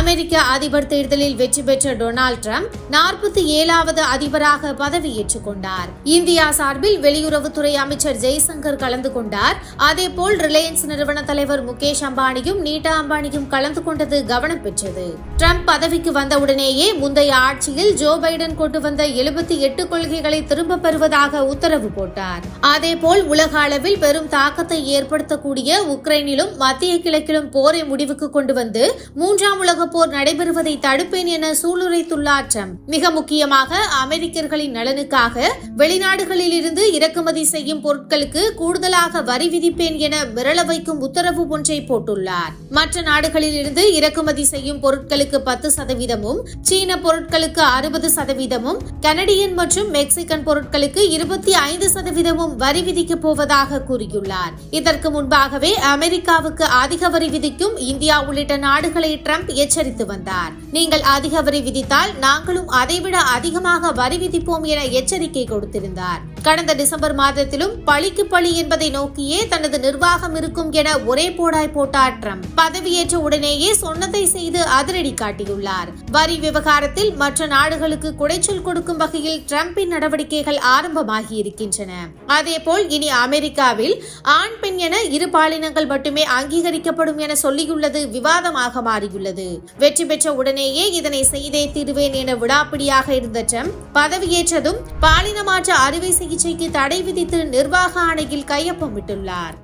அமெரிக்க அதிபர் தேர்தலில் வெற்றி பெற்ற டொனால்ட் ட்ரம்ப் 47வது அதிபராக பதவியேற்றுக் கொண்டார். இந்தியா சார்பில் வெளியுறவுத்துறை அமைச்சர் ஜெய்சங்கர் கலந்து கொண்டார். அதேபோல் ரிலையன்ஸ் நிறுவன தலைவர் முகேஷ் அம்பானியும் நீட்டா அம்பானியும் கலந்து கொண்டது கவனம் பெற்றது. ட்ரம்ப் பதவிக்கு வந்தவுடனேயே முந்தைய ஆட்சியில் ஜோ பைடன் கொண்டு வந்த 78 கொள்கைகளை திரும்பப் பெறுவதாக உத்தரவு போட்டார். அதேபோல் உலக அளவில் பெரும் தாக்கத்தை ஏற்படுத்தக்கூடிய உக்ரைனிலும் மத்திய கிழக்கிலும் போரை முடிவுக்கு கொண்டு வந்து 3ஆம் உலக போர் நடைபெறுவதை தடுப்பேன் என சூளுரைத்துள்ளார் ட்ரம்ப். மிக முக்கியமாக அமெரிக்கர்களின் நலனுக்காக வெளிநாடுகளில் இருந்து இறக்குமதி செய்யும் பொருட்களுக்கு கூடுதலாக வரி விதிப்பேன் என மிரள வைக்கும் உத்தரவு ஒன்றை போட்டுள்ளார். மற்ற நாடுகளில் இருந்து இறக்குமதி செய்யும் பொருட்களுக்கு 10%, சீன பொருட்களுக்கு 60%, கனடியன் மற்றும் மெக்சிகன் பொருட்களுக்கு 25% வரி விதிக்கப் போவதாக கூறியுள்ளார். இதற்கு முன்பாகவே அமெரிக்காவுக்கு அதிக வரி விதிக்கும் இந்தியா உள்ளிட்ட நாடுகளை ட்ரம்ப் எச்சரித்து வந்தார். நீங்கள் அதிக வரி விதித்தால் நாங்களும் அதைவிட அதிகமாக வரி விதிப்போம் என எச்சரிக்கை கொடுத்திருந்தார். கடந்த டிசம்பர் மாதத்திலும் பழிக்கு பழி என்பதை நோக்கியே தனது நிர்வாகம் இருக்கும் என ஒரே போடாய் போட்டார் ட்ரம்ப். பதவியேற்ற உடனேயே சொன்னதை செய்து அதிரடி காட்டியுள்ளார். வரி விவகாரத்தில் மற்ற நாடுகளுக்கு குடைச்சல் கொடுக்கும் வகையில் ட்ரம்பின் நடவடிக்கைகள் ஆரம்பமாகி இருக்கின்றன. அதேபோல் இனி அமெரிக்காவில் ஆண் பெண் என இரு பாலினங்கள் மட்டுமே அங்கீகரிக்கப்படும் என சொல்லியுள்ளது விவாதமாக மாறியுள்ளது. வெற்றி பெற்ற உடனேயே இதனை செய்தே தீருவேன் என விடாப்பிடியாக இருந்த ட்ரம்ப் பதவியேற்றதும் பாலின மாற்ற அறுவை சிகிச்சைக்கு தடை விதித்து நிர்வாக ஆணையில் கையொப்பமிட்டுள்ளார்.